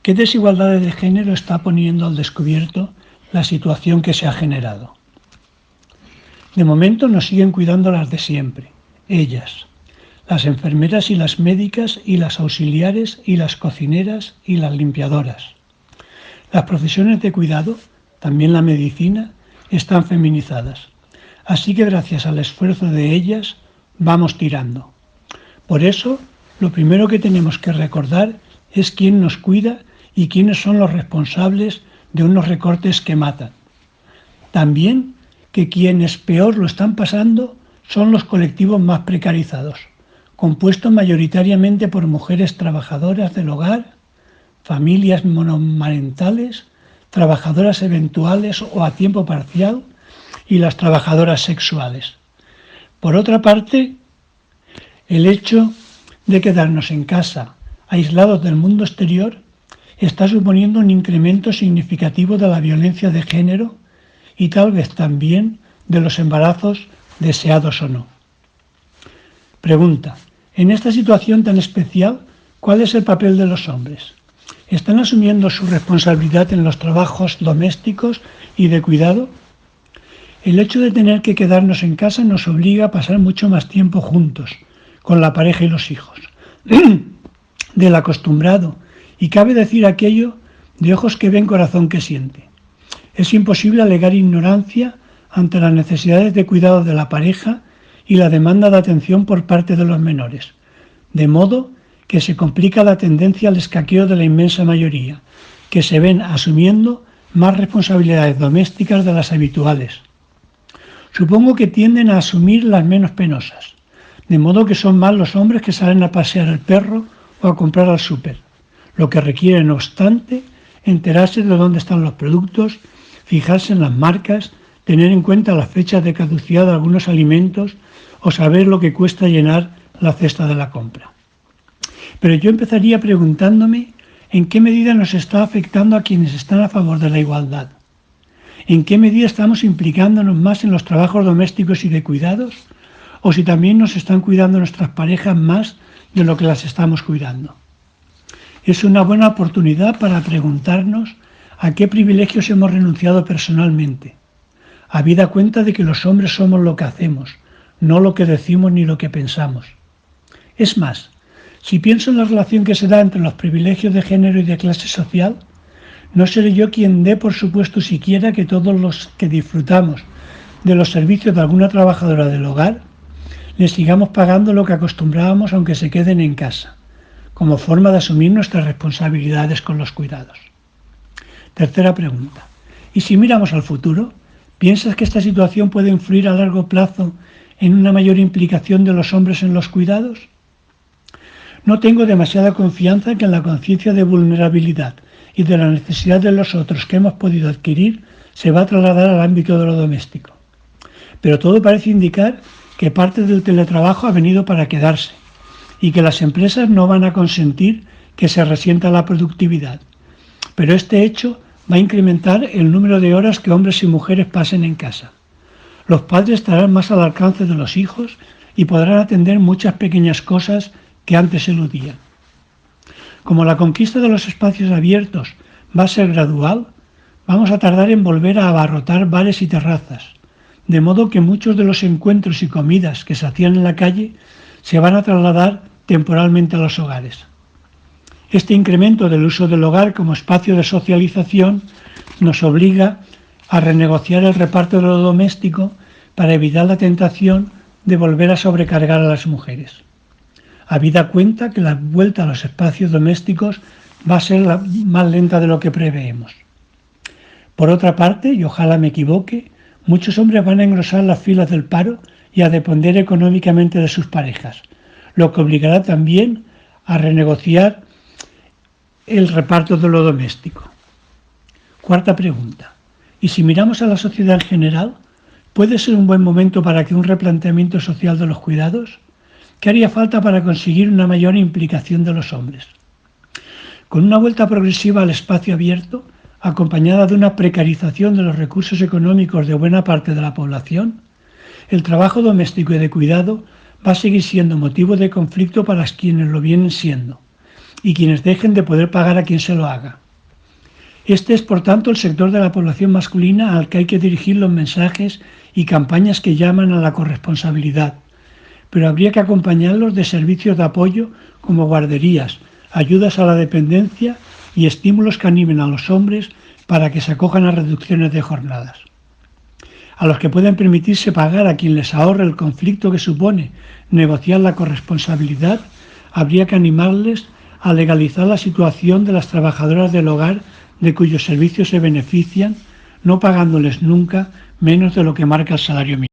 ¿Qué desigualdades de género está poniendo al descubierto la situación que se ha generado? De momento nos siguen cuidando las de siempre, ellas, las enfermeras y las médicas y las auxiliares y las cocineras y las limpiadoras. Las profesiones de cuidado, también la medicina, están feminizadas. Así que gracias al esfuerzo de ellas vamos tirando. Por eso, lo primero que tenemos que recordar es quién nos cuida y quiénes son los responsables de unos recortes que matan. También que quienes peor lo están pasando son los colectivos más precarizados, compuestos mayoritariamente por mujeres trabajadoras del hogar, familias monomarentales, trabajadoras eventuales o a tiempo parcial y las trabajadoras sexuales. Por otra parte, el hecho de quedarnos en casa, aislados del mundo exterior, está suponiendo un incremento significativo de la violencia de género y tal vez también de los embarazos deseados o no. Pregunta: en esta situación tan especial, ¿cuál es el papel de los hombres? ¿Están asumiendo su responsabilidad en los trabajos domésticos y de cuidado? El hecho de tener que quedarnos en casa nos obliga a pasar mucho más tiempo juntos, con la pareja y los hijos, del acostumbrado, y cabe decir aquello de ojos que ven, corazón que siente. Es imposible alegar ignorancia ante las necesidades de cuidado de la pareja y la demanda de atención por parte de los menores, de modo que se complica la tendencia al escaqueo de la inmensa mayoría, que se ven asumiendo más responsabilidades domésticas de las habituales. Supongo que tienden a asumir las menos penosas, de modo que son más los hombres que salen a pasear al perro o a comprar al súper, lo que requiere, no obstante, enterarse de dónde están los productos, fijarse en las marcas, tener en cuenta las fechas de caducidad de algunos alimentos o saber lo que cuesta llenar la cesta de la compra. Pero yo empezaría preguntándome en qué medida nos está afectando a quienes están a favor de la igualdad. ¿En qué medida estamos implicándonos más en los trabajos domésticos y de cuidados? ¿O si también nos están cuidando nuestras parejas más de lo que las estamos cuidando? Es una buena oportunidad para preguntarnos a qué privilegios hemos renunciado personalmente, habida cuenta de que los hombres somos lo que hacemos, no lo que decimos ni lo que pensamos. Es más, si pienso en la relación que se da entre los privilegios de género y de clase social, no seré yo quien dé por supuesto siquiera que todos los que disfrutamos de los servicios de alguna trabajadora del hogar les sigamos pagando lo que acostumbrábamos aunque se queden en casa, como forma de asumir nuestras responsabilidades con los cuidados. Tercera pregunta: ¿y si miramos al futuro? ¿Piensas que esta situación puede influir a largo plazo en una mayor implicación de los hombres en los cuidados? No tengo demasiada confianza en que la conciencia de vulnerabilidad y de la necesidad de los otros que hemos podido adquirir se va a trasladar al ámbito de lo doméstico. Pero todo parece indicar que parte del teletrabajo ha venido para quedarse y que las empresas no van a consentir que se resienta la productividad. Pero este hecho va a incrementar el número de horas que hombres y mujeres pasen en casa. Los padres estarán más al alcance de los hijos y podrán atender muchas pequeñas cosas que antes eludían. Como la conquista de los espacios abiertos va a ser gradual, vamos a tardar en volver a abarrotar bares y terrazas, de modo que muchos de los encuentros y comidas que se hacían en la calle se van a trasladar temporalmente a los hogares. Este incremento del uso del hogar como espacio de socialización nos obliga a renegociar el reparto de lo doméstico para evitar la tentación de volver a sobrecargar a las mujeres. Habida cuenta que la vuelta a los espacios domésticos va a ser más lenta de lo que preveemos. Por otra parte, y ojalá me equivoque, muchos hombres van a engrosar las filas del paro y a depender económicamente de sus parejas, lo que obligará también a renegociar el reparto de lo doméstico. Cuarta pregunta: ¿y si miramos a la sociedad en general, puede ser un buen momento para que un replanteamiento social de los cuidados? ¿Qué haría falta para conseguir una mayor implicación de los hombres? Con una vuelta progresiva al espacio abierto, acompañada de una precarización de los recursos económicos de buena parte de la población, el trabajo doméstico y de cuidado va a seguir siendo motivo de conflicto para quienes lo vienen siendo, y quienes dejen de poder pagar a quien se lo haga. Este es, por tanto, el sector de la población masculina al que hay que dirigir los mensajes y campañas que llaman a la corresponsabilidad, pero habría que acompañarlos de servicios de apoyo como guarderías, ayudas a la dependencia y estímulos que animen a los hombres para que se acojan a reducciones de jornadas. A los que pueden permitirse pagar a quien les ahorre el conflicto que supone negociar la corresponsabilidad, habría que animarles a legalizar la situación de las trabajadoras del hogar de cuyos servicios se benefician, no pagándoles nunca menos de lo que marca el salario mínimo.